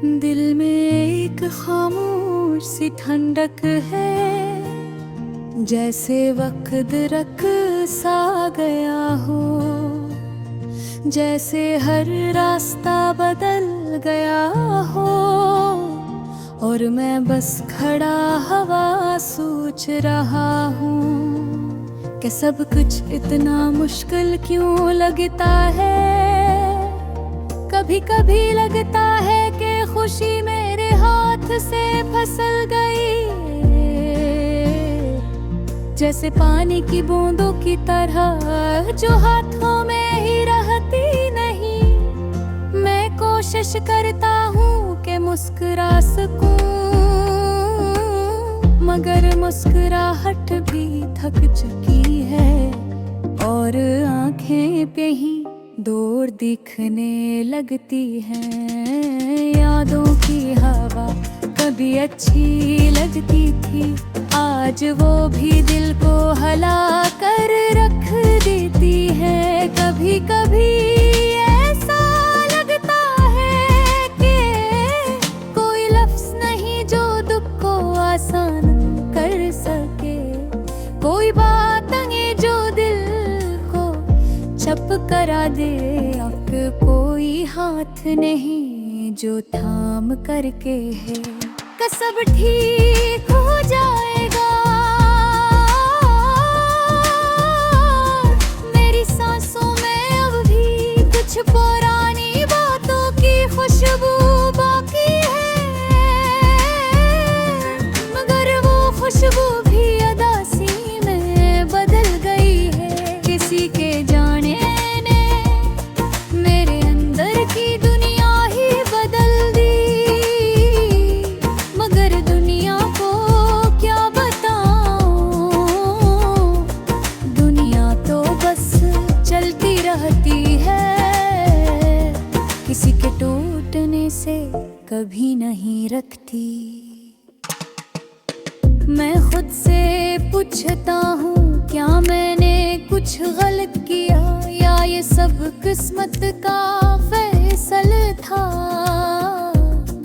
दिल में एक खामोश सी ठंडक है, जैसे वक्त रख सा गया हो, जैसे हर रास्ता बदल गया हो। और मैं बस खड़ा हवा सोच रहा हूँ कि सब कुछ इतना मुश्किल क्यों लगता है। कभी कभी लगता है कि खुशी मेरे हाथ से फिसल गई, जैसे पानी की बूंदों की तरह जो हाथों में ही रहती नहीं। मैं कोशिश करता हूँ कि मुस्कुरा सकूं, मगर मुस्कुराहट भी थक चुकी है और आंखें पे ही दूर दिखने लगती हैं। यादों की हवा कभी अच्छी लगती थी, आज वो भी दिल को हला कर रख देती है। कभी कभी ऐसा लगता है कि कोई लफ्ज़ नहीं जो दुख को आसान कर सके, कोई बात नहीं जो दिल को चप करा दे, अब कोई हाथ नहीं जो थाम करके है कि सब ठीक हो जाएगा। मेरी सांसों में अब भी कुछ पुरानी बातों की खुशबू बाकी है, मगर वो खुशबू भी अदासी में बदल गई है। किसी के जाने ने मेरे अंदर की दुनिया ही बदल दी, मगर दुनिया को क्या बताऊं, दुनिया तो बस चलती रहती है, किसी के टूटने से कभी नहीं रखती। मैं खुद से पूछता हूँ, क्या मैंने कुछ गलत किया या ये सब किस्मत का फैसल था।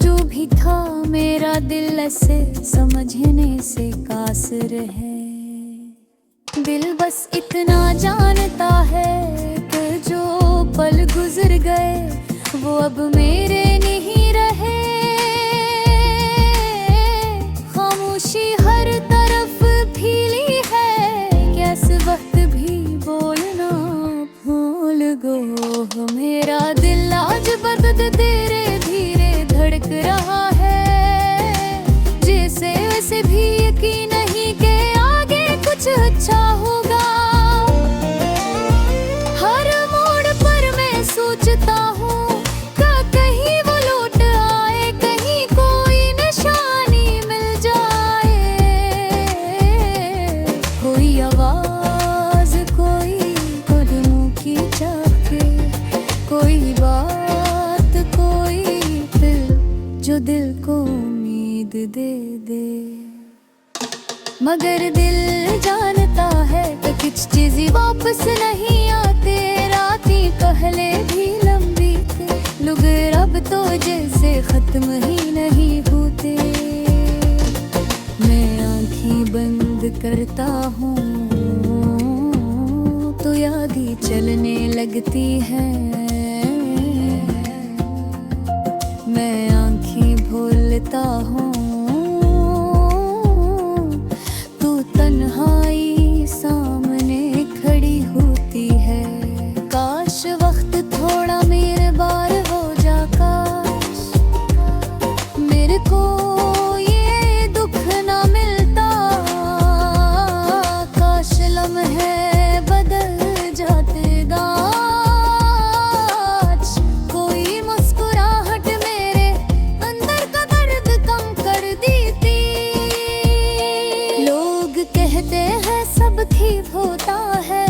जो भी था मेरा दिल ऐसे समझने से कासिर है। दिल बस इतना जानता है कि जो पल गुजर गए वो अब मेरे नहीं रहे। खामोशी हर तरफ फैली है, कैसे वक्त भी बोलना भूल गो। मेरा दिल आज बदद धीरे धीरे धड़क रहा है, जैसे वैसे भी यकीन नहीं कि आगे कुछ अच्छा होगा। हर मोड़ पर मैं सोचता हूँ कहीं वो लौट आए, कहीं कोई निशानी मिल जाए, कोई आवाज, कोई कदमों की चाके, कोई बात, कोई दिल जो दिल को उम्मीद दे दे। मगर दिल जानता है कि कुछ चीज़ें वापस नहीं आते। रातें पहले भी लंबी थी, लोग अब तो जैसे खत्म ही नहीं होते। मैं आंखें बंद करता हूँ तो याद ही चलने लगती है। मैं आंखें भूलता हूँ तो तन्हाई सामने खड़ी होती है। काश वक्त थोड़ा मेरे बार हो जा, काश मेरे को ये दुख ना मिलता, काश लम्हे बदल जाते आज, कोई मुस्कुराहट मेरे अंदर का दर्द कम कर देती। लोग कहते हैं सब ठीक होता है,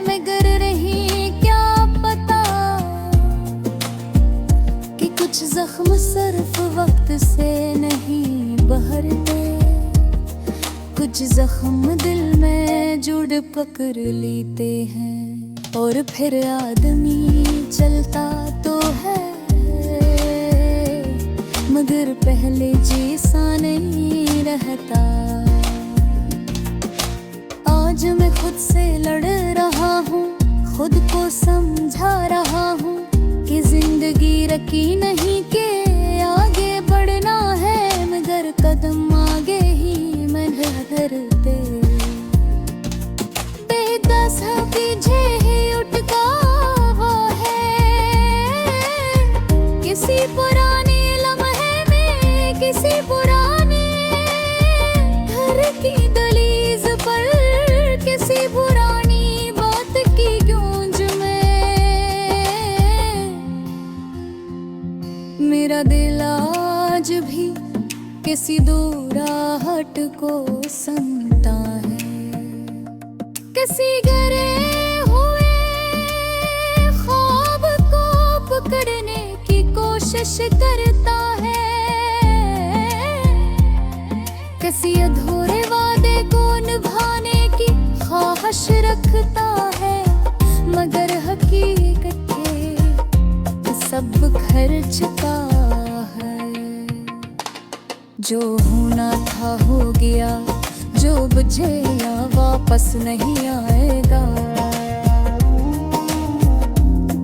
मगर नहीं क्या पता कि कुछ जख्म सिर्फ वक्त से नहीं बहरते, कुछ जख्म दिल में जुड़ पकड़ लेते हैं। और फिर आदमी चलता तो है मगर पहले जैसा नहीं रहता। आज मैं खुद से लड़ रहा हूँ, खुद को समझा रहा हूँ कि जिंदगी रखी नहीं के आगे बढ़ना है, मगर कदम आगे ही मैं धरते बेदस पीछे ही उठता वो है। किसी पुराने लम्हे में, किसी पुराने घर की दहलीज पर, किसी पुरानी बात की गूंज में मेरा दिल आज भी किसी दूराहट को सुनता है। किसी गिरे हुए ख्वाब को पकड़ने की कोशिश करता है, किसी अधूरे वादे को निभाने की ख्वाहिश रखता है, मगर हकीकत है सब घर चुका है। जो होना था हो गया, जो बुझे या वापस नहीं आएगा।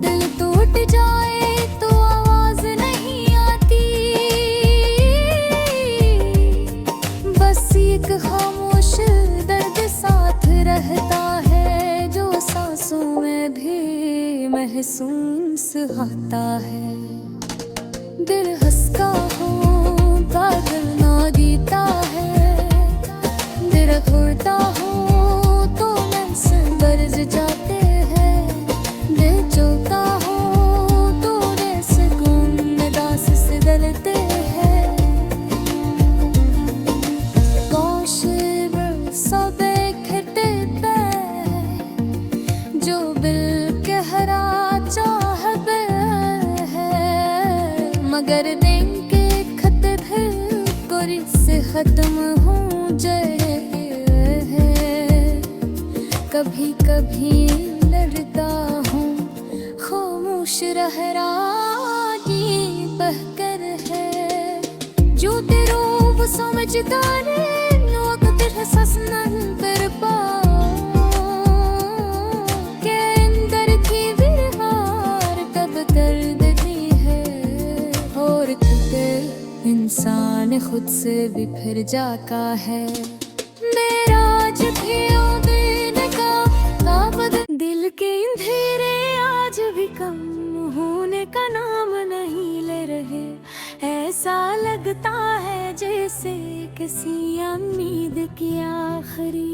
दिल टूट जाए तो आवाज नहीं आती, बस एक खामोश दर्द साथ रहता है, जो सांसों में भी महसूस होता है। दिल हंसता हो पागल ना गीता है, दिल घूरता हो तो मंजिल बरस जाते हैं, दिल चलता हो तो सुकून में दास से डरते हैं। जो बिल के हरा चाहत है, मगर दिन के खत फिर कोरी से खत्म हो जाए है। कभी कभी लड़ता हूँ, खामोश रह राजी बहकर है। जो तेरो वो समझता नहीं, वक्त एहसास नहीं कर पा के अंदर की बिरहार कब कर देती है। और खुद इंसान खुद से भी फिर जाता है। मेरा आज भी दिन का दिल के अंधेरे आज भी कम होने का नाम नहीं ले रहे। ऐसा लगता है जैसे किसी उम्मीद की आखिरी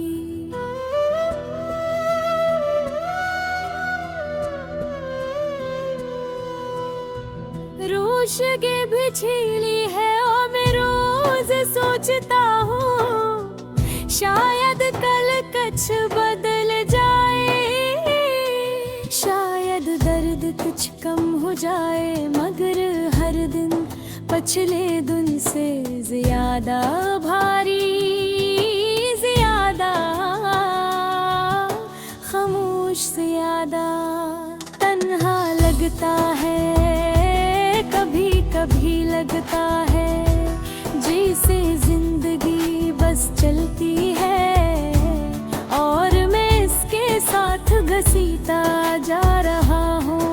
रोशगे भी छीली है। और मैं रोज सोचता हूँ शायद कल कुछ बदल जाए, शायद दर्द कुछ कम हो जाए, मगर हर दिन पिछले दिन से ज्यादा भारी, ज्यादा खामोश, ज्यादा तन्हा लगता है। कभी कभी लगता है जैसे जिंदगी बस चलती है और मैं इसके साथ घसीटा जा रहा हूँ।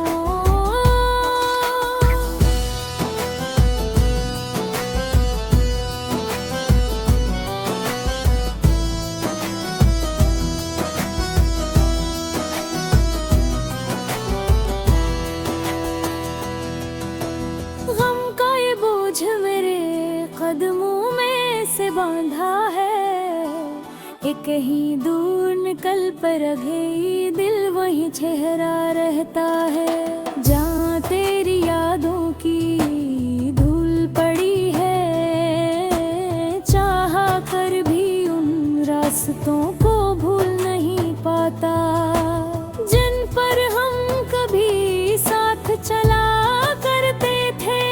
गम का ये बोझ मेरे कदमों में से बांधा है। एक ही दूर निकल पर अगे दिल वही चेहरा रहता है। जहाँ तेरी यादों की धूल पड़ी है, चाहा कर भी उन रास्तों को भूल नहीं पाता जिन पर हम कभी साथ चला करते थे।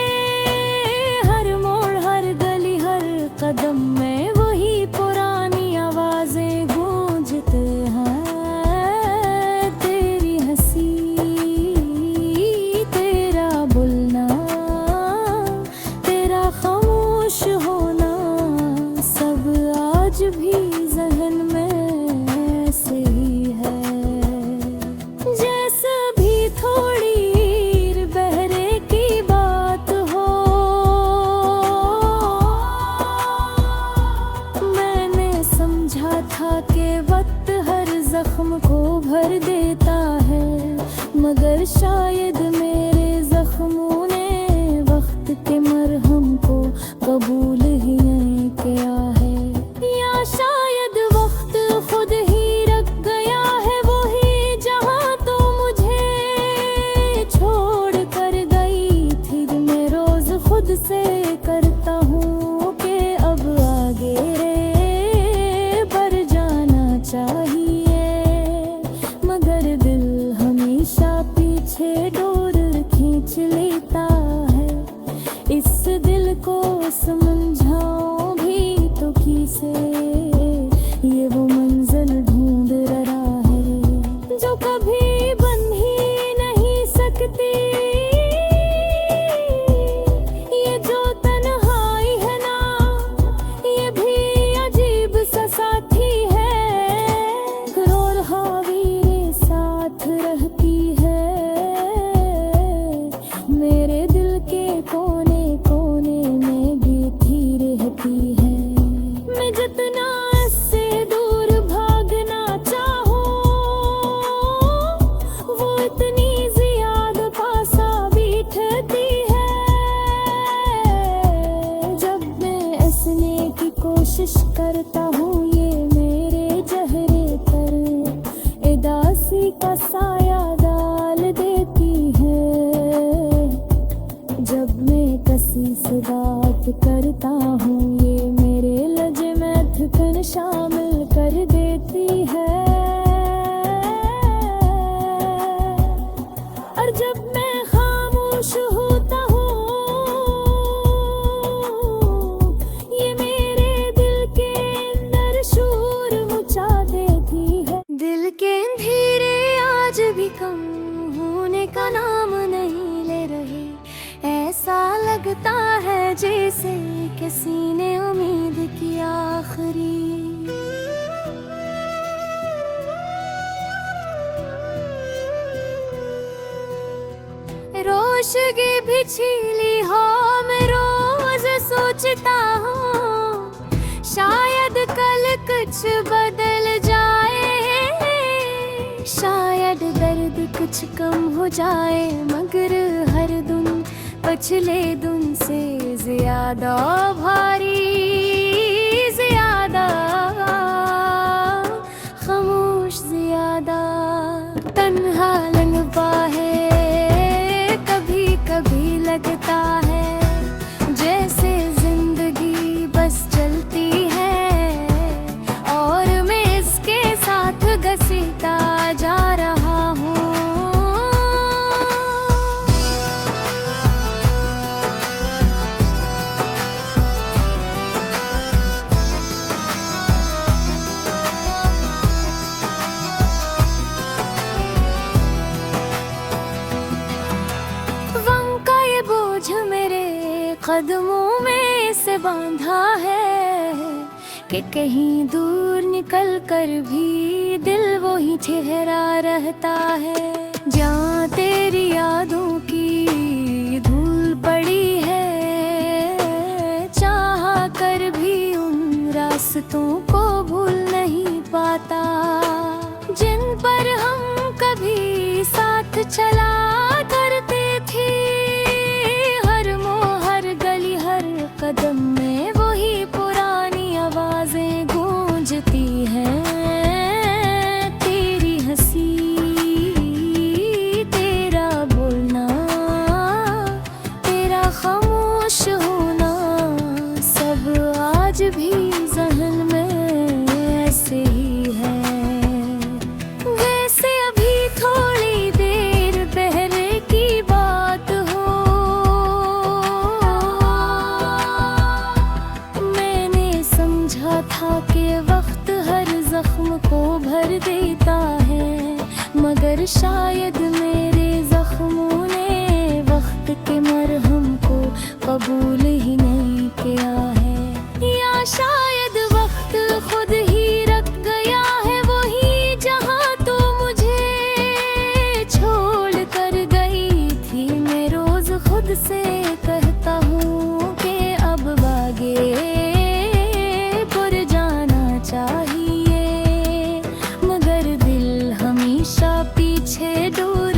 हर मोड़, हर गली, हर कदम में वही पुरानी आवाजें गूंजते हैं। तेरी हंसी मगर शायद मेरे जख्मों ने वक्त के मरहम को कबूल ही नहीं किया है, या शायद वक्त खुद ही रख गया है वही जहां तो मुझे छोड़ कर गई थी। मैं रोज खुद से करता हूँ कि अब आगे रे बढ़ जाना चाहिए, मगर दिल हमेशा पीछे डोर खींच लेता है। इस दिल को समझाऊं भी तो किसे, ये वो मंजिल ढूंढ रहा है जो कभी बन ही नहीं सकती। ये जो तन्हाई है ना, ये भी अजीब सा साथी है, और हावी साथ रहती है मेरे दिल के कोने कोने में बैठी रहती है। मैं जितना इससे दूर भागना चाहूं वो इतनी ज्यादा पासा बैठती है। जब मैं हंसने की कोशिश करता हूँ ये मेरे चेहरे पर उदासी का साया डाल देती है। जब मैं किसी से बात करता हूँ ये मेरे लहजे में थकन शामिल कर देती है। और जब मैं खामोश होता हूँ ये मेरे दिल के अंदर शोर मचा देती है। दिल के अंधेरे आज भी कम होने का नाम नहीं ले रहे, ऐसा लगता है जैसे किसी ने उम्मीद की आखिरी। रोशगी भी छीली हो मैं रोज सोचता हूँ शायद कल कुछ बदल जाए, शायद दर्द कुछ कम हो जाए, मगर हर दिन पिछले दिन से ज्यादा भारी, ज्यादा खामोश, ज्यादा तन्हा लगता है। कभी कभी लगता है जैसे जिंदगी बस चलती है और मैं इसके साथ घसीटा जा रहा हूँ। कदमों में से बांधा है कि कहीं दूर निकल कर भी दिल वो ही ठहरा रहता है। जहाँ तेरी यादों की धूल पड़ी है, चाहा कर भी उन रास्तों को भूल नहीं पाता जिन पर हम कभी साथ चला करते थे। कदम में वही पुरानी आवाजें गूंजती हैं, तेरी हंसी, तेरा बोलना, तेरा खामोश होना, सब आज भी ज़हन में ऐसे ही है। वैसे अभी थोड़ी देर पहले की बात हो, था कि वक्त हर जख्म को भर देता है, मगर शायद मेरे जख्मों ने वक्त के मरहम को कबूल ही नहीं किया है, या शायद वक्त खुद ही रख गया है वही जहां तो मुझे छोड़ कर गई थी। मैं रोज खुद से कहता हूँ कि अब आगे चाहिए, मगर दिल हमेशा पीछे दूर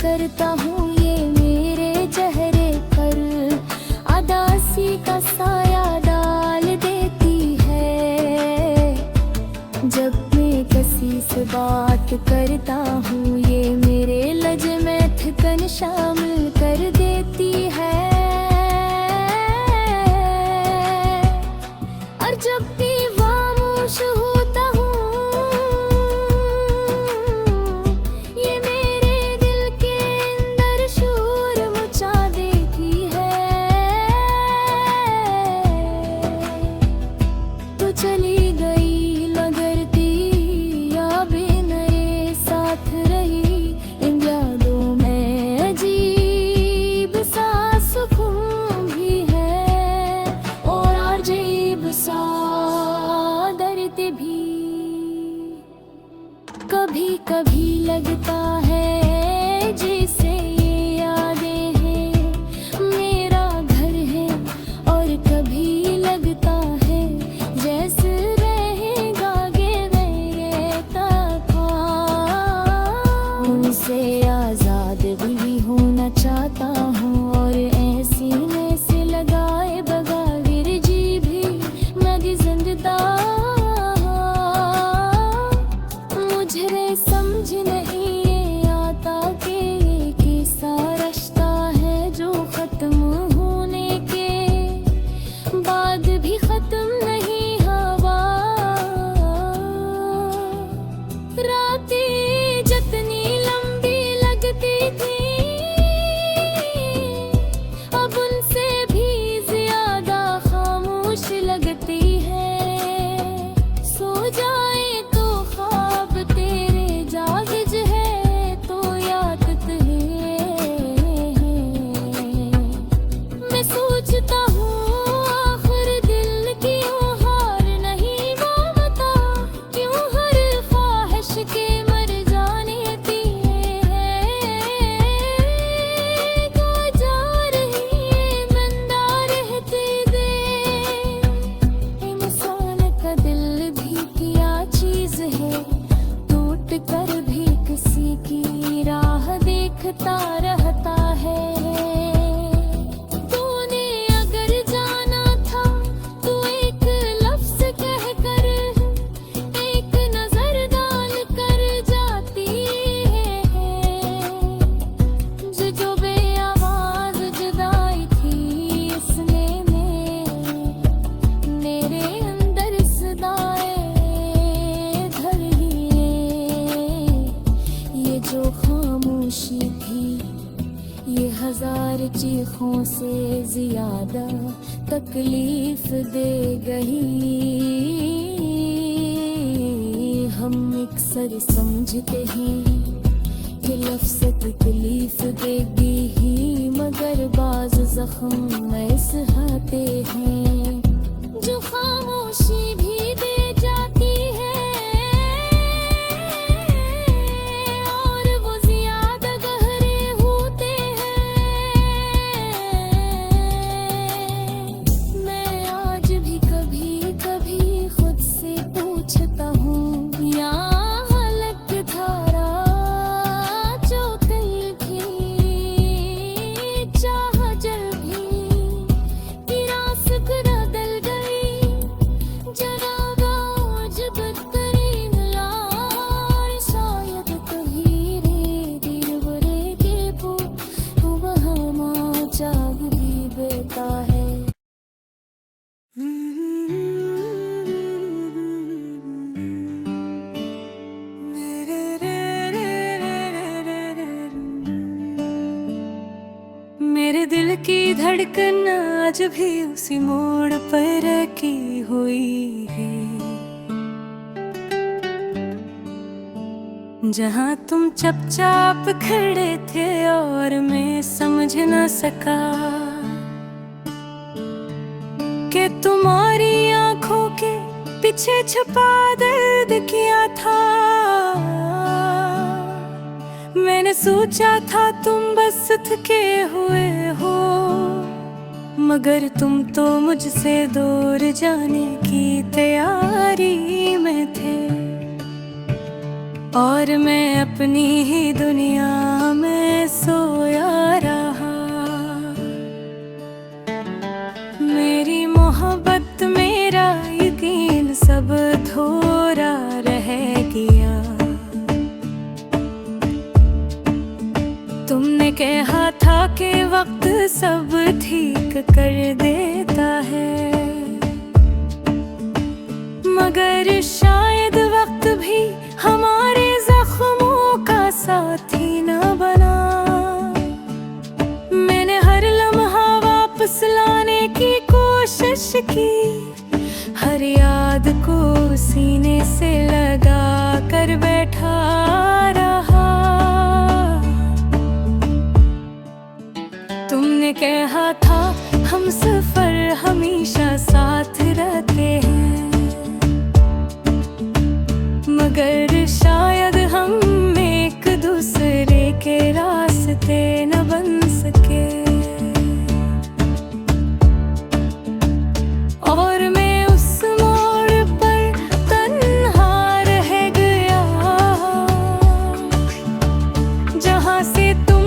करता हूँ ये मेरे चेहरे पर उदासी का साया डाल देती है। जब मैं किसी से बात करता हूँ ये मेरे लज में थकन शामिल कर देती है। और जब भी खामोश होता हूँ ये मेरे दिल के अंदर शोर मचा देती है। तो चली गई लगरती यादें मेरे साथ रही, इन यादों में अजीब सा सुकून भी है और अजीब सा दर्द भी। कभी कभी लगता है जैसे ये यादें हैं मेरा घर है, और कभी लगता है जैसे रहेगा ये मेरे तक। उनसे आजाद भी होना चाहता हूँ और ऐसी में से लगाए बगैर जी भी मैं जिंदा। मुझे समझ नहीं ये आता कि ये कैसा रिश्ता है जो खत्म होने के बाद भी खत्म नहीं हुआ। रातें जितनी लंबी लगती थी अब उनसे भी ज्यादा खामोश लगती है। सो जाए तो ख्वाब तेरे जागिज है तो याद है। मैं सोचता हूँ आखिर दिल की हार नहीं मानता, क्यों हर ख्वाहिश के मर जाने दी है। जा रही है बंदा रहते दे, इंसान का दिल भी क्या चीज है, टूट कर भी किसी की राह देखता रहता है। तूने अगर जाना था तो एक लफ्ज कह कर एक नजर डाल कर जाती है। जो बेआवाज जुदाई थी इसने मेरे अंदर सदाएं धर लिए। ये जो खामोशी थी ये हजार चीखों से ज्यादा तकलीफ दे गई। हम अक्सर समझते हैं कि लफ्ज़ तकलीफ देगी ही, मगर बाज जख्म में सहते हैं जो खामोशी भी दे जाती है। और वो ज्यादा गहरे होते हैं। मैं आज भी कभी कभी खुद से पूछता हूँ यहाँ हलक धारा जो कल की चाह जल भी विरासत बदल गई। जरा बाज बदतरीन लार शायद कहीं रे दिल बरे के वो वहाँ जाग भी बेता है। मेरे दिल की धड़कन आज भी उसी मोड़ पर की हुई है जहाँ तुम चुपचाप खड़े थे और मैं समझ न सका कि तुम्हारी आंखों के पीछे छुपा दर्द किया था। मैंने सोचा था तुम बस थके हुए हो, मगर तुम तो मुझसे दूर जाने की तैयारी में थे। और मैं अपनी ही दुनिया में सोया रहा। मेरी मोहब्बत मेरा यकीन सब थोड़ा रह गया। तुमने कहा था कि वक्त सब ठीक कर देता है, मगर शायद वक्त भी हमारे जख्मों का साथी न बना। मैंने हर लम्हा वापस लाने की कोशिश की, हर याद को सीने से लगा कर बैठा रहा। तुमने कहा था हम सफर हमेशा साथ रहते हैं, मगर शायद हम एक दूसरे के रास्ते न बन सके। और मैं उस मोड़ पर तन्हा रह गया, जहाँ से तुम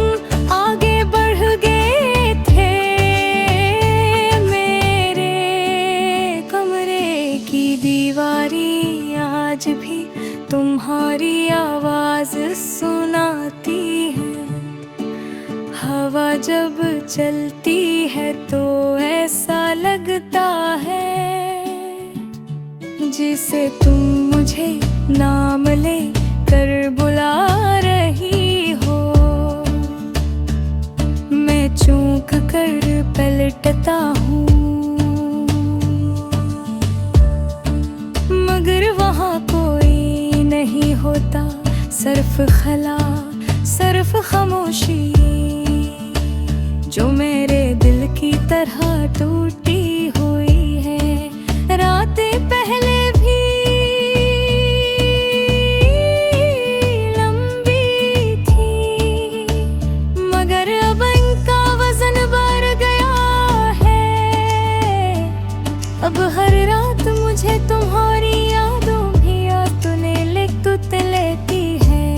आगे बढ़ गए थे। मेरे कमरे की दीवारी आज भी तुम्हारी आवाज सुनाती है। हवा जब चलती है तो ऐसा लगता है जिसे तुम मुझे नाम ले कर बुला रही हो। मैं चूक कर पलटता हूँ, मगर वहाँ कोई नहीं होता, सिर्फ खला सिर्फ खामोशी, जो मेरे दिल की तरह टूटी हुई है। रातें पहले भी लंबी थी, मगर अब इनका वजन बढ़ गया है। अब हर रात मुझे तुम्हारी यादों भी तूने लिख लेती है।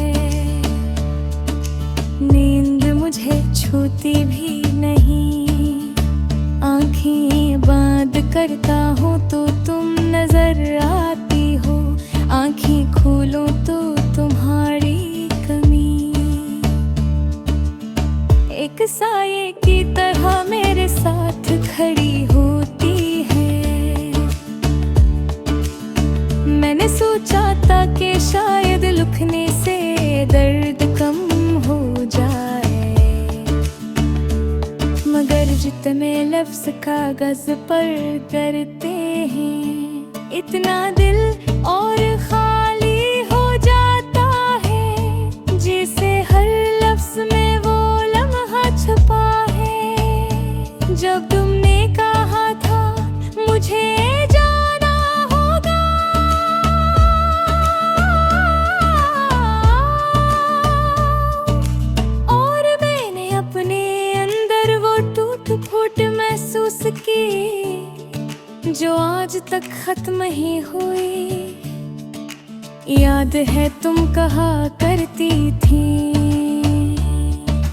नींद मुझे छूती भी नहीं, आँखें बंद करता हूँ तो तुम नजर आती हो, आँखें खोलो तो तुम्हारी कमी एक साये की तरह मेरे साथ खड़ी होती है। मैंने सोचा था कि शायद लिखने से दर्द कम हो जाए, मगर जितने लफ्ज कागज पर करते हैं, इतना दिल और खाली हो जाता है, जैसे हर लफ्ज में वो लम्हा छुपा है। जब तुमने कहा था मुझे जाना होगा, और मैंने अपने अंदर वो टूट फूट महसूस की, जो आज तक खत्म ही हुई। याद है तुम कहा करती थी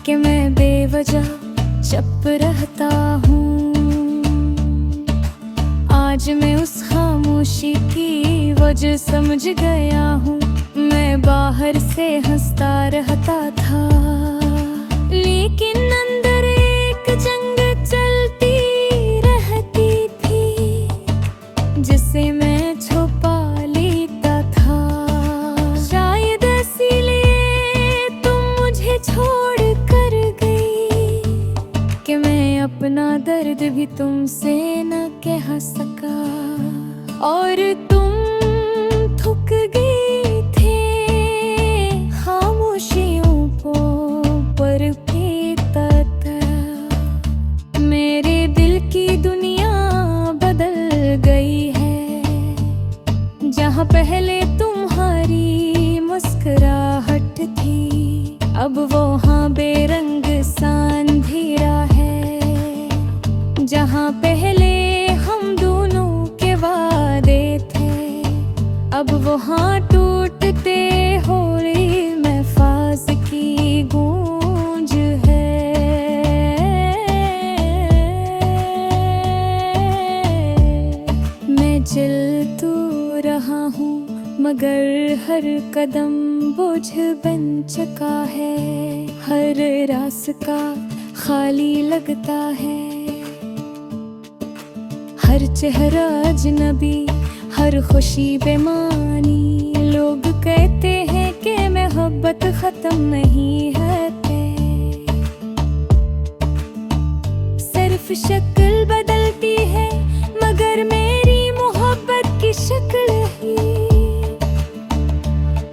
कि मैं बेवजह चुप रहता हूँ। आज मैं उस खामोशी की वजह समझ गया हूँ। मैं बाहर से हंसता रहता था, लेकिन अंदर एक जंग चलती रहती थी, जिसे मैं छुपा लेता था। शायद इसीलिए तुम मुझे छोड़ कर गई, कि मैं अपना दर्द भी तुमसे न कह सका। और तुम थक गए थे खामोशियों को पर फेंकता था। मेरे दिल की दुनिया बदल गई है, जहाँ पहले तुम्हारी मुस्कुराहट थी, अब वहाँ बेरंग सा अंधेरा है। जहाँ पहले हम दोनों के वादे थे, अब वहाँ टूटते होली में फास की गूंज है। तो रहा हूँ मगर हर कदम बोझ बन चुका है। हर रास्ता खाली लगता है, हर चेहरा अजनबी, हर खुशी बेमानी। लोग कहते हैं कि मोहब्बत खत्म नहीं होती, सिर्फ शक्ल बदलती है, मगर मेरी मोहब्बत की शक्ल ही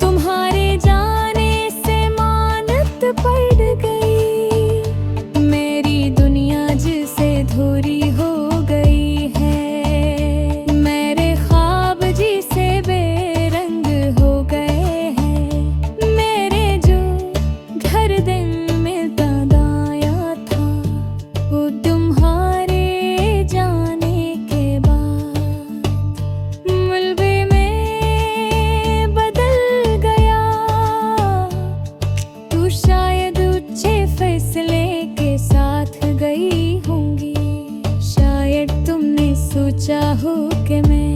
तुम्हारे जाने से मानत पड़ गई। मेरी दुनिया जिसे धूरी हो गई है, मेरे ख्वाब जिसे बेरंग हो गए हैं। मेरे जो घर दिल में दाया था, वो तुम्हारे जाने के बाद मलबे में बदल गया। तू शायद ऊंचे फैसले के साथ गई होंगी, शायद तुमने सोचा हो कि मैं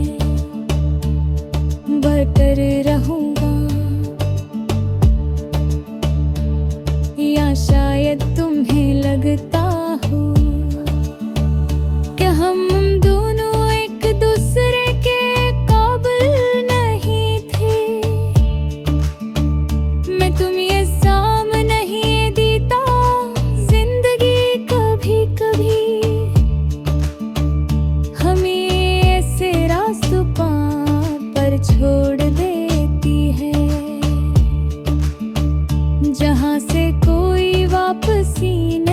बेहतर रहूंगा, या शायद तुम्हें लगता हो कि हम दोनों एक दूसरे के काबिल नहीं थे। मैं तुम्हें साम नहीं देता, जिंदगी कभी कभी हमें ऐसे रास्तों पर छोड़ देती है, जहाँ से कोई वापसी नहीं।